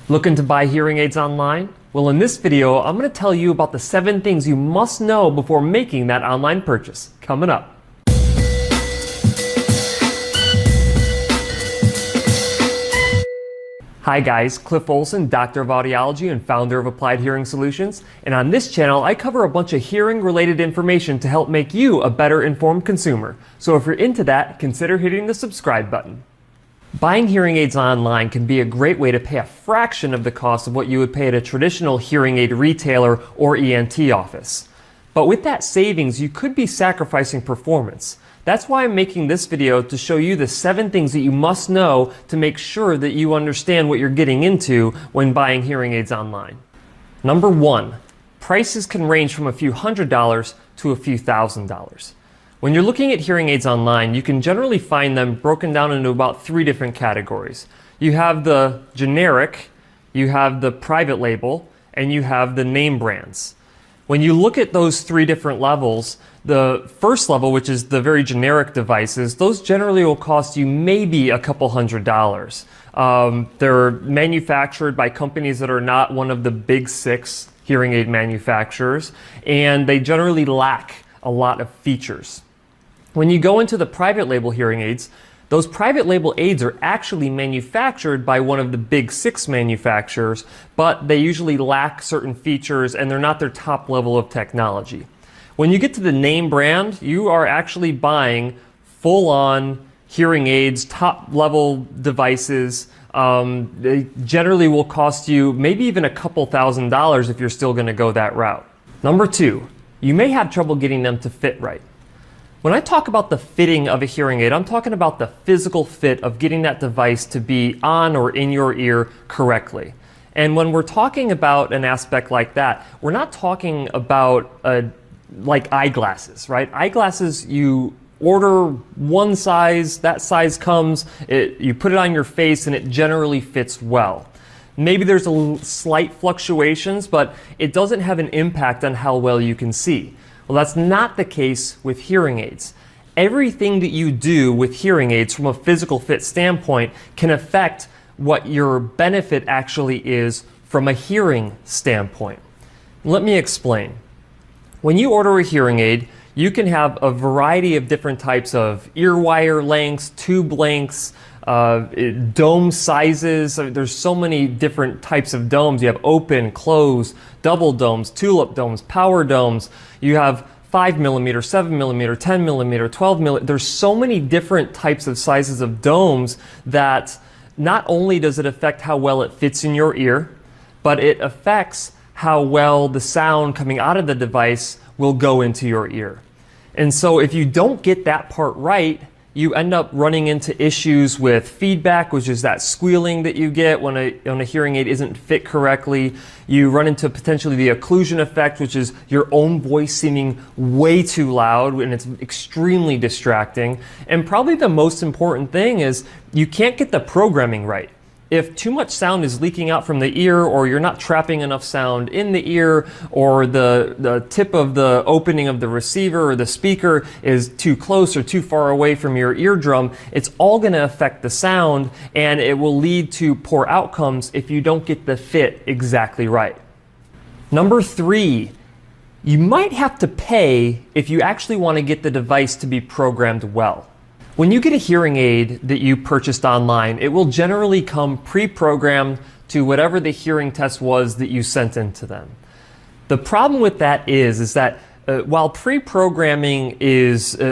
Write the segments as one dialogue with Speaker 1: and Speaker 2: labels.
Speaker 1: Looking to buy hearing aids online? Well, in this video, I'm going to tell you about the 7 things you must know before making that online purchase. Coming up. Hi guys, Cliff Olson, Doctor of Audiology and founder of Applied Hearing Solutions. And on this channel, I cover a bunch of hearing related information to help make you a better informed consumer. So if you're into that, consider hitting the subscribe button. Buying hearing aids online can be a great way to pay a fraction of the cost of what you would pay at a traditional hearing aid retailer or ENT office. But with that savings, you could be sacrificing performance. That's why I'm making this video, to show you the 7 things that you must know to make sure that you understand what you're getting into when buying hearing aids online. Number 1, prices can range from a few $100s to a few $1,000s. When you're looking at hearing aids online, you can generally find them broken down into about 3 different categories. You have the generic, you have the private label, and you have the name brands. When you look at those 3 different levels, the first level, which is the very generic devices, those generally will cost you maybe a couple $100s. They're manufactured by companies that are not one of the big 6 hearing aid manufacturers, and they generally lack a lot of features. When you go into the private label hearing aids, those private label aids are actually manufactured by one of the big 6 manufacturers, but they usually lack certain features and they're not their top level of technology. When you get to the name brand, you are actually buying full-on hearing aids, top level devices. They generally will cost you maybe even a couple $1,000s if you're still going to go that route. Number 2, you may have trouble getting them to fit right. When I talk about the fitting of a hearing aid, I'm talking about the physical fit of getting that device to be on or in your ear correctly. And when we're talking about an aspect like that, we're not talking about like eyeglasses, right? Eyeglasses, you order one size, that size comes, you put it on your face and it generally fits well. Maybe there's slight fluctuations, but it doesn't have an impact on how well you can see. Well, that's not the case with hearing aids. Everything that you do with hearing aids from a physical fit standpoint can affect what your benefit actually is from a hearing standpoint. Let me explain. When you order a hearing aid, you can have a variety of different types of ear wire lengths, tube lengths, dome sizes. There's so many different types of domes. You have open, closed, double domes, tulip domes, power domes. You have 5mm, 7mm, 10mm, 12mm. There's so many different types of sizes of domes that not only does it affect how well it fits in your ear, but it affects how well the sound coming out of the device will go into your ear. And so if you don't get that part right, you end up running into issues with feedback, which is that squealing that you get when a hearing aid isn't fit correctly. You run into potentially the occlusion effect, which is your own voice seeming way too loud, and it's extremely distracting. And probably the most important thing is you can't get the programming right. If too much sound is leaking out from the ear, or you're not trapping enough sound in the ear, or the tip of the opening of the receiver or the speaker is too close or too far away from your eardrum, it's all going to affect the sound, and it will lead to poor outcomes if you don't get the fit exactly right. Number 3, you might have to pay if you actually want to get the device to be programmed well. When you get a hearing aid that you purchased online, it will generally come pre-programmed to whatever the hearing test was that you sent in to them. The problem with that is that while pre-programming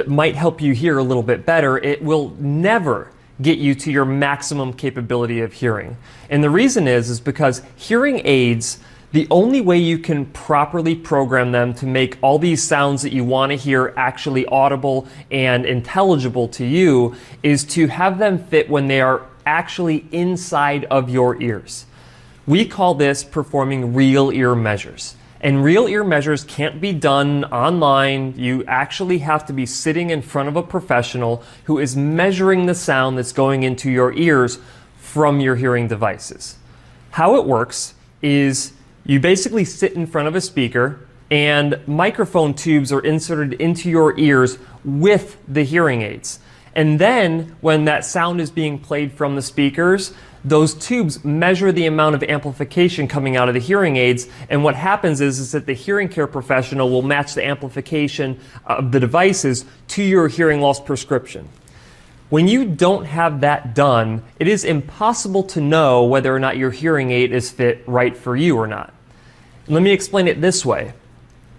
Speaker 1: might help you hear a little bit better, it will never get you to your maximum capability of hearing. And the reason is because hearing aids, the only way you can properly program them to make all these sounds that you want to hear actually audible and intelligible to you is to have them fit when they are actually inside of your ears. We call this performing real ear measures. And real ear measures can't be done online. You actually have to be sitting in front of a professional who is measuring the sound that's going into your ears from your hearing devices. How it works is you basically sit in front of a speaker and microphone tubes are inserted into your ears with the hearing aids. And then when that sound is being played from the speakers, Those tubes measure the amount of amplification coming out of the hearing aids, and what happens is that the hearing care professional will match the amplification of the devices to your hearing loss prescription. When you don't have that done, it is impossible to know whether or not your hearing aid is fit right for you or not. Let me explain it this way.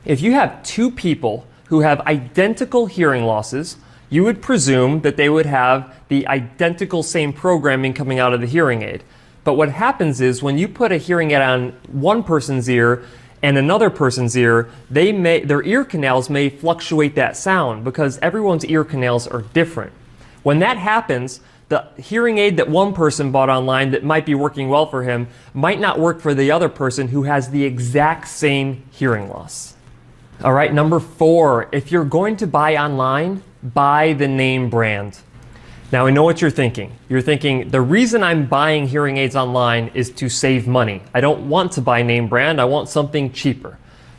Speaker 1: If you have two people who have identical hearing losses, you would presume that they would have the identical same programming coming out of the hearing aid. But what happens is when you put a hearing aid on one person's ear and another person's ear, their ear canals may fluctuate that sound because everyone's ear canals are different. When that happens, the hearing aid that one person bought online that might be working well for him might not work for the other person who has the exact same hearing loss. All right, number 4, if you're going to buy online, buy the name brand. Now I know what you're thinking. You're thinking, the reason I'm buying hearing aids online is to save money. I don't want to buy name brand, I want something cheaper.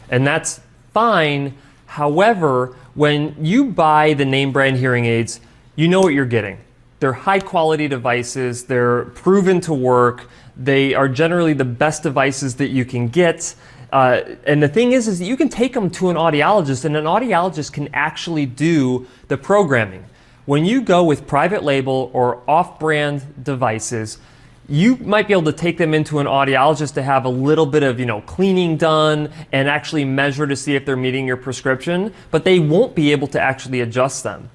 Speaker 1: And that's fine. However, when you buy the name brand hearing aids, you know what you're getting. They're high quality devices, they're proven to work, they are generally the best devices that you can get. And the thing is that you can take them to an audiologist, and an audiologist can actually do the programming. When you go with private label or off-brand devices, you might be able to take them into an audiologist to have a little bit of, cleaning done and actually measure to see if they're meeting your prescription, but they won't be able to actually adjust them.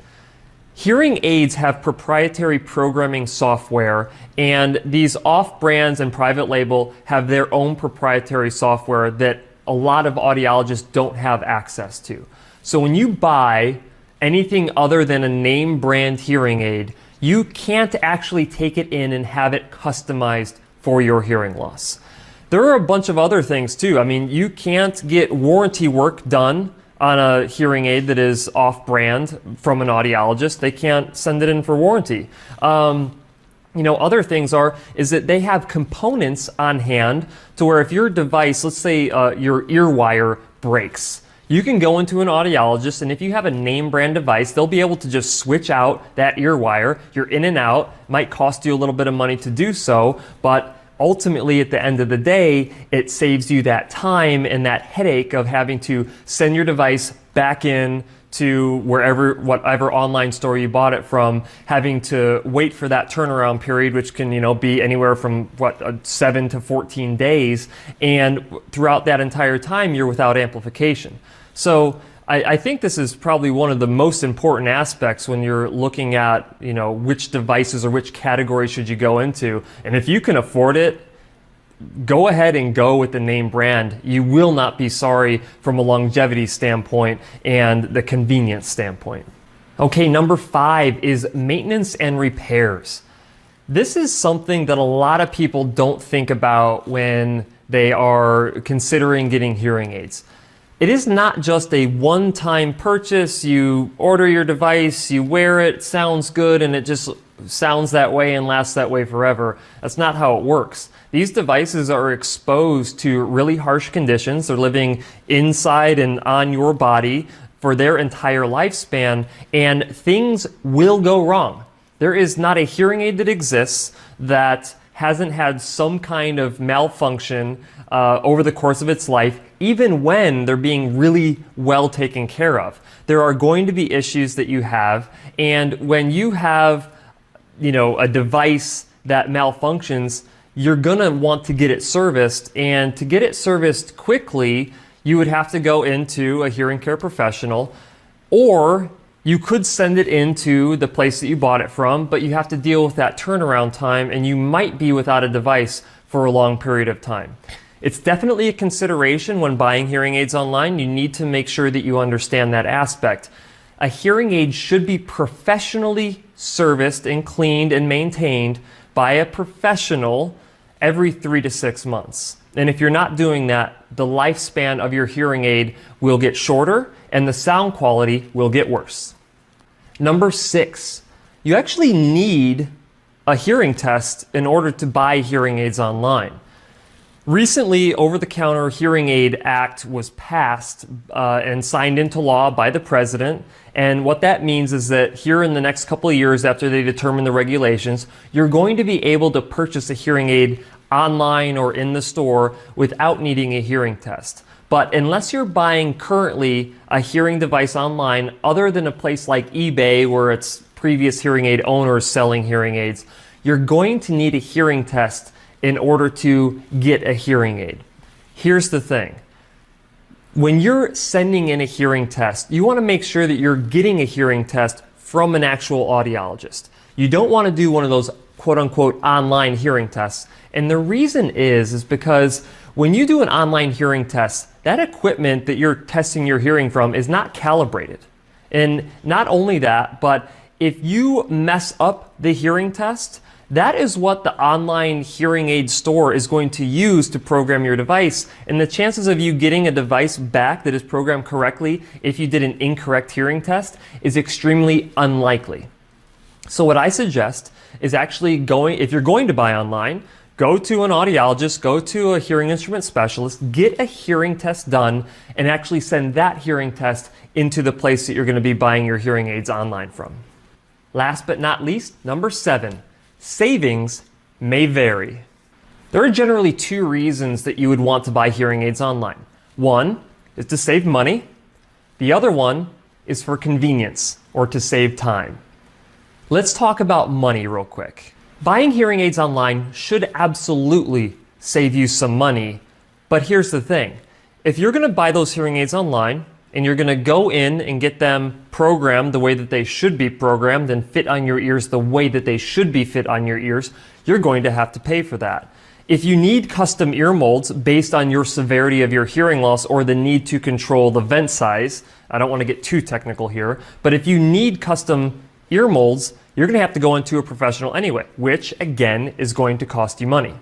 Speaker 1: Hearing aids have proprietary programming software, and these off-brands and private label have their own proprietary software that a lot of audiologists don't have access to. So when you buy anything other than a name brand hearing aid, you can't actually take it in and have it customized for your hearing loss. There are a bunch of other things too. I mean, you can't get warranty work done on a hearing aid that is off-brand from an audiologist. They can't send it in for warranty. Other things is that they have components on hand to where if your device, let's say your ear wire breaks, you can go into an audiologist, and if you have a name brand device, they'll be able to just switch out that ear wire. You're in and out. Might cost you a little bit of money to do so, but ultimately, at the end of the day, it saves you that time and that headache of having to send your device back in to whatever online store you bought it from, having to wait for that turnaround period, which can be anywhere from 7 to 14 days, and throughout that entire time, you're without amplification. So I think this is probably one of the most important aspects when you're looking at, which devices or which category should you go into. And if you can afford it, go ahead and go with the name brand. You will not be sorry from a longevity standpoint and the convenience standpoint. Okay, number 5 is maintenance and repairs. This is something that a lot of people don't think about when they are considering getting hearing aids. It is not just a one-time purchase. You order your device, you wear it, sounds good, and it just sounds that way and lasts that way forever. That's not how it works. These devices are exposed to really harsh conditions. They're living inside and on your body for their entire lifespan, and things will go wrong. There is not a hearing aid that exists that hasn't had some kind of malfunction over the course of its life, even when they're being really well taken care of. There are going to be issues that you have, and when you have, a device that malfunctions, you're gonna want to get it serviced, and to get it serviced quickly, you would have to go into a hearing care professional, or you could send it into the place that you bought it from, but you have to deal with that turnaround time, and you might be without a device for a long period of time. It's definitely a consideration when buying hearing aids online. You need to make sure that you understand that aspect. A hearing aid should be professionally serviced and cleaned and maintained by a professional every 3 to 6 months. And if you're not doing that, the lifespan of your hearing aid will get shorter and the sound quality will get worse. Number 6, you actually need a hearing test in order to buy hearing aids online. Recently, Over-the-Counter Hearing Aid Act was passed and signed into law by the president. And what that means is that here in the next couple of years after they determine the regulations, you're going to be able to purchase a hearing aid online or in the store without needing a hearing test. But unless you're buying currently a hearing device online other than a place like eBay where it's previous hearing aid owners selling hearing aids, you're going to need a hearing test in order to get a hearing aid. Here's the thing. When you're sending in a hearing test, you want to make sure that you're getting a hearing test from an actual audiologist. You don't want to do one of those quote unquote online hearing tests. And the reason is because when you do an online hearing test, that equipment that you're testing your hearing from is not calibrated. And not only that, but if you mess up the hearing test, that is what the online hearing aid store is going to use to program your device. And the chances of you getting a device back that is programmed correctly if you did an incorrect hearing test is extremely unlikely. So what I suggest is actually if you're going to buy online, go to an audiologist, go to a hearing instrument specialist, get a hearing test done, and actually send that hearing test into the place that you're going to be buying your hearing aids online from. Last but not least, number 7. Savings may vary. There are generally 2 reasons that you would want to buy hearing aids online. One is to save money. The other one is for convenience or to save time. Let's talk about money real quick. Buying hearing aids online should absolutely save you some money, but here's the thing. If you're going to buy those hearing aids online, and you're going to go in and get them programmed the way that they should be programmed and fit on your ears the way that they should be fit on your ears, you're going to have to pay for that. If you need custom ear molds based on your severity of your hearing loss or the need to control the vent size, I don't want to get too technical here, but if you need custom ear molds, you're going to have to go into a professional anyway, which again is going to cost you money.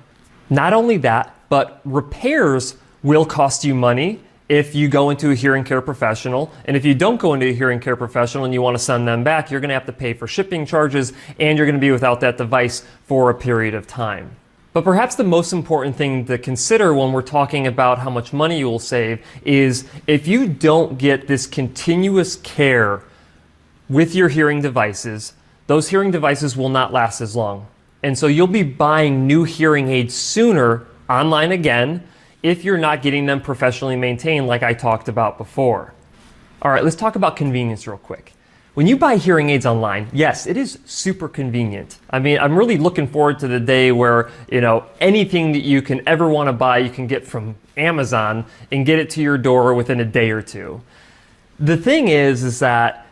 Speaker 1: Not only that, but repairs will cost you money if you go into a hearing care professional. And if you don't go into a hearing care professional and you want to send them back, you're going to have to pay for shipping charges and you're going to be without that device for a period of time. But perhaps the most important thing to consider when we're talking about how much money you will save is if you don't get this continuous care with your hearing devices, those hearing devices will not last as long. And so you'll be buying new hearing aids sooner online again if you're not getting them professionally maintained like I talked about before. All right, let's talk about convenience real quick. When you buy hearing aids online, yes, it is super convenient. I mean, I'm really looking forward to the day where, anything that you can ever want to buy, you can get from Amazon and get it to your door within a day or two. The thing is that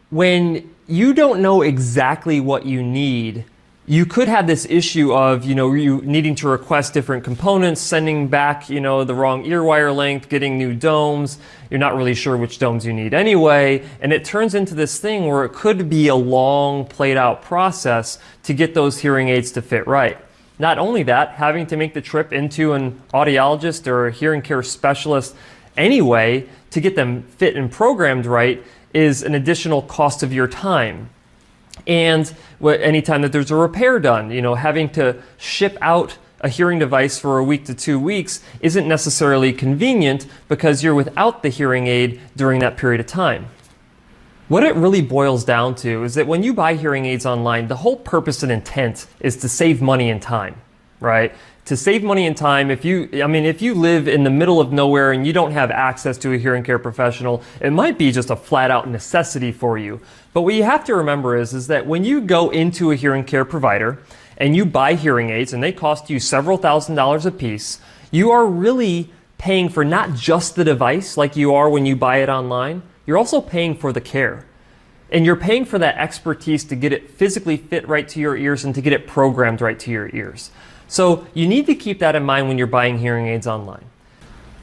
Speaker 1: when you don't know exactly what you need, you could have this issue of, you needing to request different components, sending back, the wrong ear wire length, getting new domes. You're not really sure which domes you need anyway. And it turns into this thing where it could be a long played out process to get those hearing aids to fit right. Not only that, having to make the trip into an audiologist or a hearing care specialist anyway to get them fit and programmed right is an additional cost of your time. And anytime that there's a repair done, having to ship out a hearing device for a week to 2 weeks isn't necessarily convenient because you're without the hearing aid during that period of time. What it really boils down to is that when you buy hearing aids online, the whole purpose and intent is to save money and time, right? To save money and time, if you live in the middle of nowhere and you don't have access to a hearing care professional, it might be just a flat out necessity for you. But what you have to remember is that when you go into a hearing care provider and you buy hearing aids and they cost you several $1,000s a piece, you are really paying for not just the device like you are when you buy it online, you're also paying for the care. And you're paying for that expertise to get it physically fit right to your ears and to get it programmed right to your ears. So you need to keep that in mind when you're buying hearing aids online.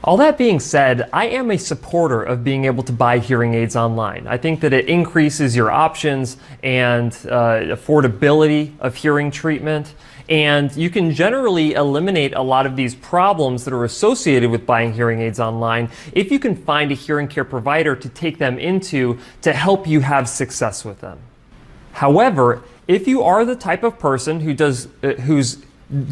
Speaker 1: All that being said, I am a supporter of being able to buy hearing aids online. I think that it increases your options and affordability of hearing treatment, and you can generally eliminate a lot of these problems that are associated with buying hearing aids online if you can find a hearing care provider to take them into to help you have success with them. However, if you are the type of person who's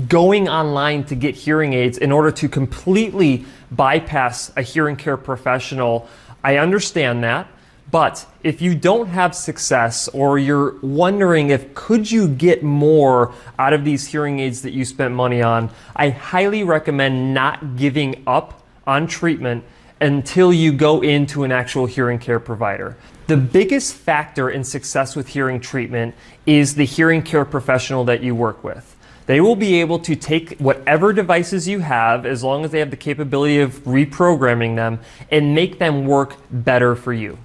Speaker 1: going online to get hearing aids in order to completely bypass a hearing care professional. I understand that. But if you don't have success, or you're wondering if could you get more out of these hearing aids that you spent money on, I highly recommend not giving up on treatment until you go into an actual hearing care provider. The biggest factor in success with hearing treatment is the hearing care professional that you work with. They will be able to take whatever devices you have, as long as they have the capability of reprogramming them, and make them work better for you.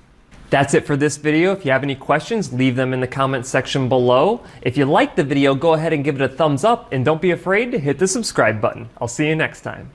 Speaker 1: That's it for this video. If you have any questions, leave them in the comment section below. If you liked the video, go ahead and give it a thumbs up, and don't be afraid to hit the subscribe button. I'll see you next time.